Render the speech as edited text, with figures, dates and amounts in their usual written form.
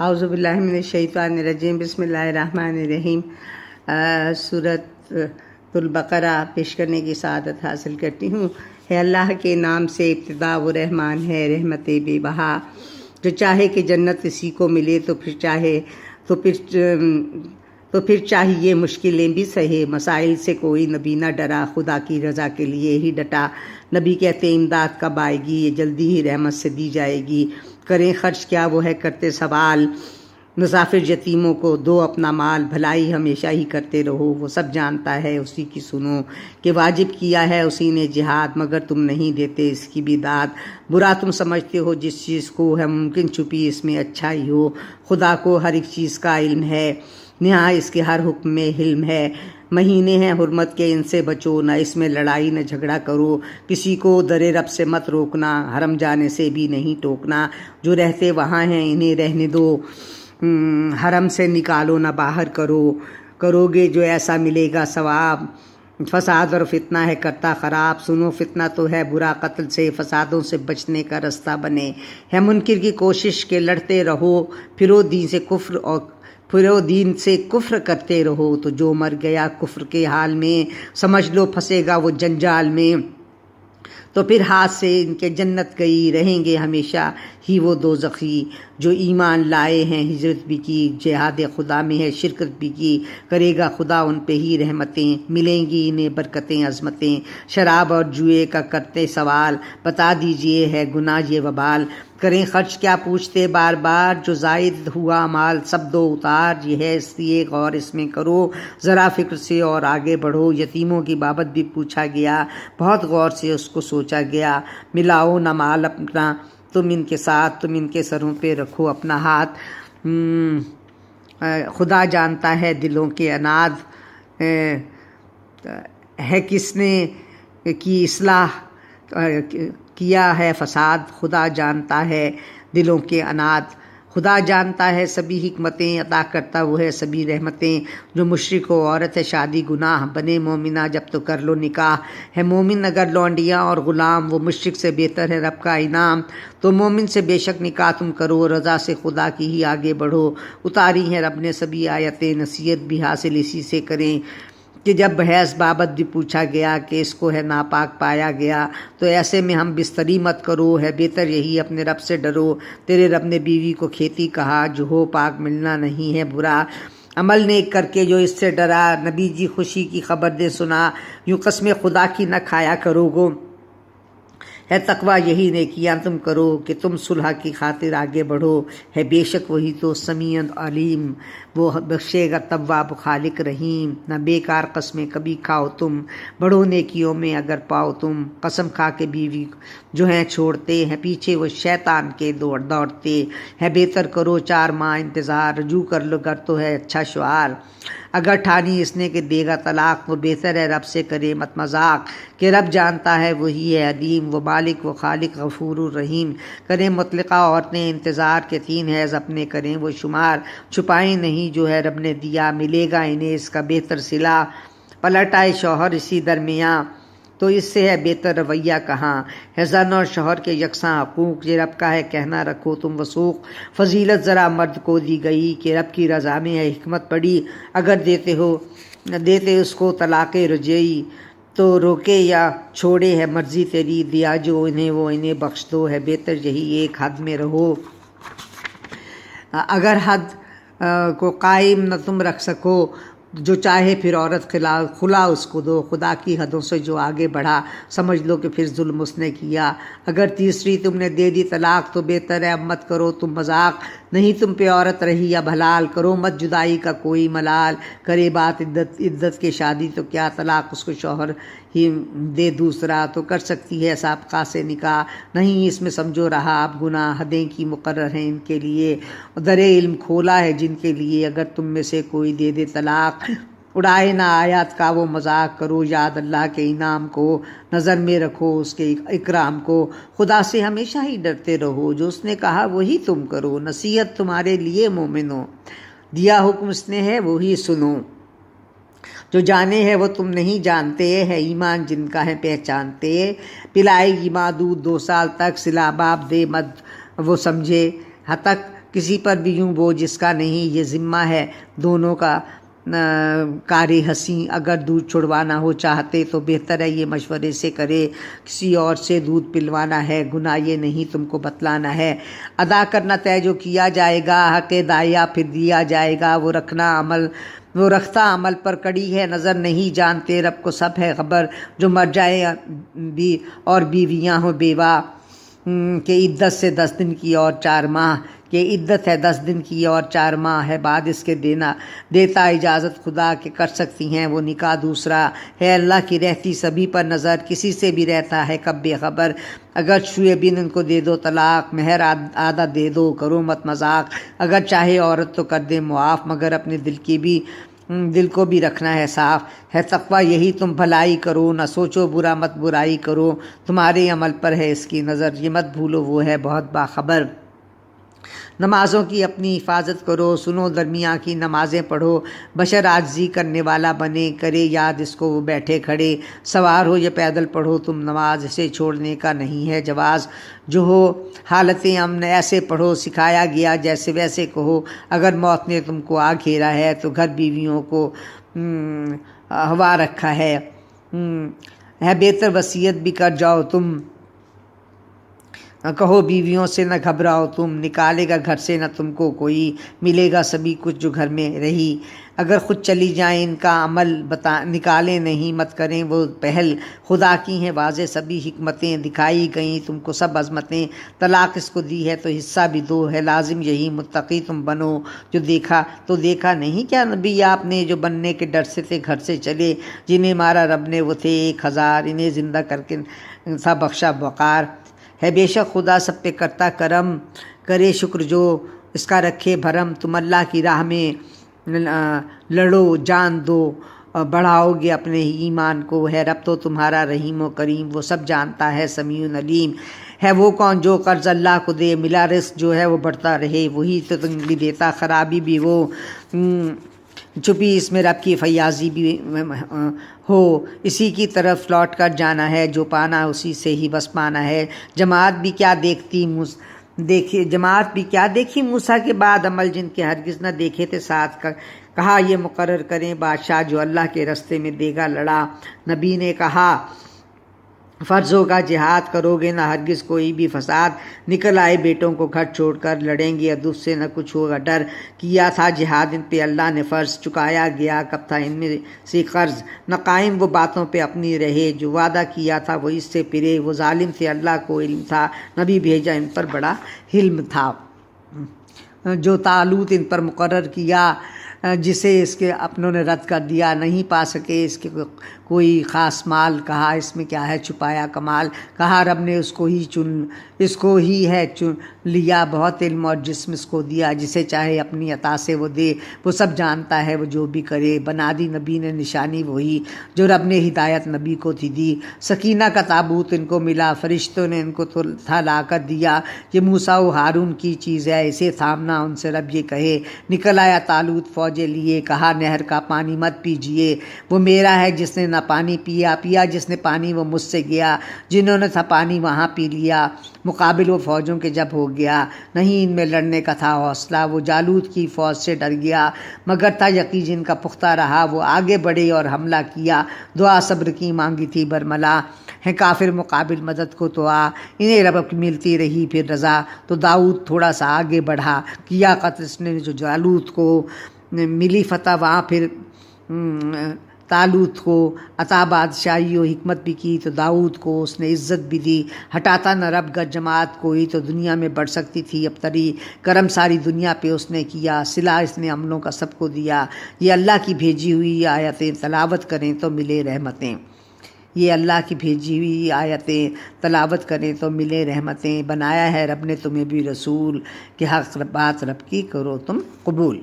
اعوذ باللہ من الشیطان الرجیم، بسم اللہ الرحمن الرحیم۔ سورۃ البقرہ پیش کرنے کی سعادت حاصل کرتی ہوں۔ ہے اللہ کے نام سے ابتدا، وہ رحمان ہے رحمت بے بہا، جو چاہے کہ جنت اسی کو ملے تو پھر چاہیے مشکلیں بھی سہے، مسائل سے کوئی نبی نہ ڈرا، خدا کی رضا کے لیے ہی ڈٹا۔ نبی کہتے امداد کب آئے گی، یہ جلدی ہی رحمت سے دی جائے گی۔ کریں خرچ کیا وہ ہے کرتے سوال، مسافر یتیموں کو دو اپنا مال، بھلائی ہمیشہ ہی کرتے رہو، وہ سب جانتا ہے اسی کی سنو، کہ واجب کیا ہے اسی نے جہاد، مگر تم نہیں دیتے اس کی بھی داد۔ برا تم سمجھتے ہو جس چیز کو ہے ممکن چھپی اس میں اچھائی ہو، خدا کو ہر ایک چیز کا علم ہے، نہا اس کے ہر حکم میں حلم ہے۔ مہینے ہیں حرمت کے ان سے بچو، نہ اس میں لڑائی نہ جھگڑا کرو، کسی کو در رب سے مت روکنا، حرم جانے سے بھی نہیں ٹوکنا، جو رہتے وہاں ہیں انہیں رہنے دو، حرم سے نکالو نہ باہر کرو گے جو ایسا ملے گا ثواب۔ فساد اور فتنہ ہے کرتا خراب، سنو فتنہ تو ہے برا قتل سے، فسادوں سے بچنے کا رستہ بنے۔ ہے منکر کی کوشش کہ لڑتے رہو، پھرو دین سے کفر کرتے رہو، تو جو مر گیا کفر کے حال میں، سمجھ لو پھنسے گا وہ جنجال میں، تو پھر ہاتھ سے ان کے جنت گئی، رہیں گے ہمیشہ ہی وہ دوزخی۔ جو ایمان لائے ہیں ہجرت بھی کی، جہاد خدا میں ہے شرکت بھی کی، کرے گا خدا ان پہ ہی رحمتیں، ملیں گی انہیں برکتیں عظمتیں۔ شراب اور جوئے کا کرتے سوال، بتا دیجئے ہے گناہ یہ وبال۔ کریں خرچ کیا پوچھتے بار بار، جو زائد ہوا مال سب دو اتار، یہ ہے اس لیے غور اس میں کرو، ذرا فکر سے اور آگے بڑھو۔ یتیموں کی بابت بھی پوچھا گیا، بہت غور سے اس کو سوچا گیا۔ ملاؤ نہ مال اپنا تم ان کے ساتھ، تم ان کے سروں پہ رکھو اپنا ہاتھ، خدا جانتا ہے دلوں کے اناد، ہے کس نے کی اصلاح کیا ہے فساد، خدا جانتا ہے دلوں کے اناد۔ خدا جانتا ہے سبھی حکمتیں، عطا کرتا وہ ہے سبھی رحمتیں۔ جو مشرک ہو عورت ہے شادی گناہ، بنے مومنہ جب تو کر لو نکاح۔ ہے مومن اگر لونڈیاں اور غلام، وہ مشرک سے بہتر ہے رب کا انعام۔ تو مومن سے بے شک نکاح تم کرو، رضا سے خدا کی ہی آگے بڑھو۔ اتاری ہیں رب نے سبھی آیتیں، نصیحت بھی حاصل اسی سے کریں، کہ جب حیض بابت بھی پوچھا گیا کہ اس کو ہے ناپاک پایا گیا، تو ایسے میں ہم بستری مت کرو، ہے بہتر یہی اپنے رب سے ڈرو۔ تیرے رب نے بیوی کو کھیتی کہا، جو ہو پاک ملنا نہیں ہے برا۔ عمل نیک کر کے جو اس سے ڈرا، نبی جی خوشی کی خبر دے سنا، یوں قسم خدا کی نہ کھایا کرو گو۔ ہے تقویٰ یہی نیکیاں تم کرو، کہ تم صلح کی خاطر آگے بڑھو۔ ہے بے شک وہی تو سمیع علیم، وہ بخشے گا تواب خالق رحیم۔ نہ بیکار قسمیں کبھی کھاؤ تم، بڑھو نیکیوں میں اگر پاؤ تم۔ قسم کھا کے بیوی جو ہیں چھوڑتے ہیں، پیچھے وہ شیطان کے دوڑتے۔ ہے بہتر کرو 4 ماہ انتظار، رجوع کر لو گر تو ہے اچھا شعار۔ اگر ٹھانی اس نے کہ دے گا طلاق، وہ بہتر ہے رب سے کرے مت مذاق، کہ رب جانتا ہے وہی ہے علیم، وہ مالک وہ خالق غفور الرحیم۔ کریں مطلقہ عورتیں انتظار کے 3 حیض اپنے کریں وہ شمار، چھپائیں نہیں جو ہے رب نے دیا، ملے گا انہیں اس کا بہتر صلہ۔ پلٹ آئے شوہر اسی درمیاں، تو اس سے ہے بہتر رویہ کہاں۔ ہے زن اور شوہر کے یکساں حقوق، یہ رب کا ہے کہنا رکھو تم وثوق۔ فضیلت ذرا مرد کو دی گئی، کہ رب کی رضا میں ہے حکمت پڑی، اگر دیتے اس کو طلاق رجعی، تو روکے یا چھوڑے ہے مرضی تیری، دیا جو انہیں وہ انہیں بخش دو، ہے بہتر یہی ایک حد میں رہو۔ اگر حد کو قائم نہ تم رکھ سکو، جو چاہے پھر عورت خلا اس کو دو، خدا کی حدوں سے جو آگے بڑھا، سمجھ لو کہ پھر ظلم اس نے کیا۔ اگر تیسری تم نے دے دی طلاق، تو بہتر ہے اب مت کرو تم مذاق، نہیں تم پہ عورت رہی اب حلال، کرو مت جدائی کا کوئی ملال۔ کرے بات عدت کے شادی تو کیا طلاق اس کو شوہر ہی دے دوسرا، تو کر سکتی ہے سابقہ سے نکاح، نہیں اس میں سمجھو رہا اب گناہ، حدیں کی مقرر ہیں ان کے لیے، در علم کھولا ہے جن کے لیے۔ اگر تم میں سے کوئی دے دے طلاق، اڑائے نہ آیات کا وہ مذاق، کرو یاد اللہ کے انعام کو، نظر میں رکھو اس کے اکرام کو۔ خدا سے ہمیشہ ہی ڈرتے رہو، جو اس نے کہا وہی تم کرو، نصیحت تمہارے لیے مومنو، دیا حکم اس نے ہے وہی سنو۔ جو جانے ہے وہ تم نہیں جانتے، ہے ایمان جن کا ہے پہچانتے۔ پلائے گی ماں دودھ 2 سال تک، سلا باپ دے مت وہ سمجھے، حتک کسی پر بھی یوں بوجھ جس کا نہیں، یہ ذمہ ہے دونوں کا کار حسیں، اگر دودھ چھڑوانا ہو چاہتے تو بہتر ہے یہ مشورے سے کرے، کسی اور سے دودھ پلوانا ہے گناہ یہ نہیں تم کو بتلانا ہے، ادا کرنا طے جو کیا جائے گا، حق داعیہ پھر دیا جائے گا، وہ رکھتا عمل پر کڑی ہے نظر، نہیں جانتے رب کو سب ہے خبر، جو مر جائے بھی اور بیویاں ہوں بیوہ، کہ عدت سے 10 دن کی اور 4 ماہ، کہ عدت ہے 10 دن کی اور 4 ماہ ہے، بعد اس کے دیتا اجازت خدا کہ کر سکتی ہیں وہ نکاح دوسرا، ہے اللہ کی رہتی سبھی پر نظر، کسی سے بھی رہتا ہے کب بے خبر، اگر چھوئے بن ان کو دے دو طلاق، مہر آدھا دے دو کرو مت مذاق، اگر چاہے عورت تو کر دے معاف، مگر اپنے دل کو بھی رکھنا ہے صاف، ہے تقویٰ یہی تم بھلائی کرو، نہ سوچو برا مت برائی کرو، تمہارے عمل پر ہے اس کی نظر، یہ مت بھولو وہ ہے بہت باخبر، نمازوں کی اپنی حفاظت کرو، سنو درمیاں کی نمازیں پڑھو، بشر عاجزی کرنے والا بنے، کرے یاد اس کو وہ بیٹھے کھڑے، سوار ہو یا پیدل پڑھو تم نماز، اسے چھوڑنے کا نہیں ہے جواز، جو ہو حالت امن ایسے پڑھو، سکھایا گیا جیسے ویسے کہو، اگر موت نے تم کو آ گھیرا ہے تو گھر بیویوں کو ہوا رکھا ہے بہتر وصیت بھی کر جاؤ تم، کہو بیویوں سے نہ گھبراؤ تم، نکالے گا گھر سے نہ تم کو کوئی، ملے گا سبھی کچھ جو گھر میں رہی، اگر خود چلی جائیں ان کا عمل نکالیں نہیں مت کریں وہ پہل، خدا کی ہیں واضح سبھی حکمتیں، دکھائی گئیں تم کو سب عظمتیں، طلاق اس کو دی ہے تو حصہ بھی دو، ہے لازم یہی متقی تم بنو، جو دیکھا نہیں کیا نبی آپ نے، جو بننے کے ڈر سے تھے گھر سے چلے، جنہیں مارا رب نے وہ تھے 1000، انہیں زندہ کر کے تھا بخشا وقار، ہے بے شک خدا سب پہ کرتا کرم، کرے شکر جو اس کا رکھے بھرم، تم اللہ کی راہ میں لڑو جان دو، بڑھاؤ گے اپنے ایمان کو، ہے رب تو تمہارا رحیم و کریم، وہ سب جانتا ہے سمیع علیم، ہے وہ کون جو قرض اللہ کو دے، ملا رزق جو ہے وہ بڑھتا رہے، وہی تو تم بھی دیتا خرابی بھی وہ، چھپی اس میں رب کی فیاضی بھی ہو، اسی کی طرف لوٹ کر جانا ہے، جو پانا اسی سے ہی بس پانا ہے، جماعت بھی کیا دیکھی موسیٰ کے بعد عمل جن کے ہرگز نہ دیکھے تھے ساتھ، کہا یہ مقرر کریں بادشاہ جو اللہ کے رستے میں دے گا لڑا، نبی نے کہا فرض ہوگا جہاد، کرو گے نہ ہرگز کوئی بھی فساد، نکل آئے بیٹوں کو گھر چھوڑ کر، لڑیں گے عدو سے نہ کچھ ہوگا ڈر، کیا تھا جہاد ان پہ اللہ نے فرض، چکایا گیا کب تھا ان میں سے قرض، نہ قائم وہ باتوں پہ اپنی رہے، جو وعدہ کیا تھا وہ اس سے پھرے، وہ ظالم تھے اللہ کو علم تھا، نبی بھیجا ان پر بڑا حلم تھا، جو طالوت ان پر مقرر کیا، جسے اس کے اپنوں نے رد کر دیا، نہیں پا سکے اس کے کوئی خاص مال، کہا اس میں کیا ہے چھپایا کمال، کہا رب نے اس کو ہی ہے چن لیا، بہت علم اور جسم اس کو دیا، جسے چاہے اپنی عطا سے وہ دے، وہ سب جانتا ہے وہ جو بھی کرے، بنا دی نبی نے نشانی وہی جو رب نے ہدایت نبی کو تھی دی، سکینہ کا تابوت ان کو ملا، فرشتوں نے ان کو تھا لا کر دیا، یہ موسیٰ و ہارون کی چیز ہے اسے تھامنا، ان سے رب یہ کہے، نکل آیا طالوت فوجیں لیے، کہا نہر کا پانی مت پیجیے، وہ میرا ہے جس نے نہ پانی پیا جس نے پانی وہ مجھ سے گیا، جنہوں نے تھا پانی وہاں پی لیا، مقابل وہ فوجوں کے جب ہو گیا، نہیں ان میں لڑنے کا تھا حوصلہ، وہ جالوت کی فوج سے ڈر گیا، مگر تھا یقین جن کا پختہ رہا، وہ آگے بڑھے اور حملہ کیا، دعا صبر کی مانگی تھی برملا، ہے کافر مقابل مدد کو تو انہیں رب کی ملتی رہی پھر رضا، تو داؤد تھوڑا سا آگے بڑھا، کیا قتل اس نے جو جالوت کو، ملی فتح وہاں پھر طالوت کو، عطا بادشاہی و حکمت بھی کی تو داؤد کو اس نے عزت بھی دی، ہٹاتا نہ رب گر جماعت کوئی تو دنیا میں بڑھ سکتی تھی اب تری، کرم ساری دنیا پہ اس نے کیا، صلہ اس نے عملوں کا سب کو دیا، یہ اللہ کی بھیجی ہوئی آیتیں تلاوت کریں تو ملے رحمتیں، یہ اللہ کی بھیجی ہوئی آیتیں تلاوت کریں تو ملے رحمتیں، بنایا ہے رب نے تمہیں بھی رسول کہ حق بات رب کی کرو تم قبول۔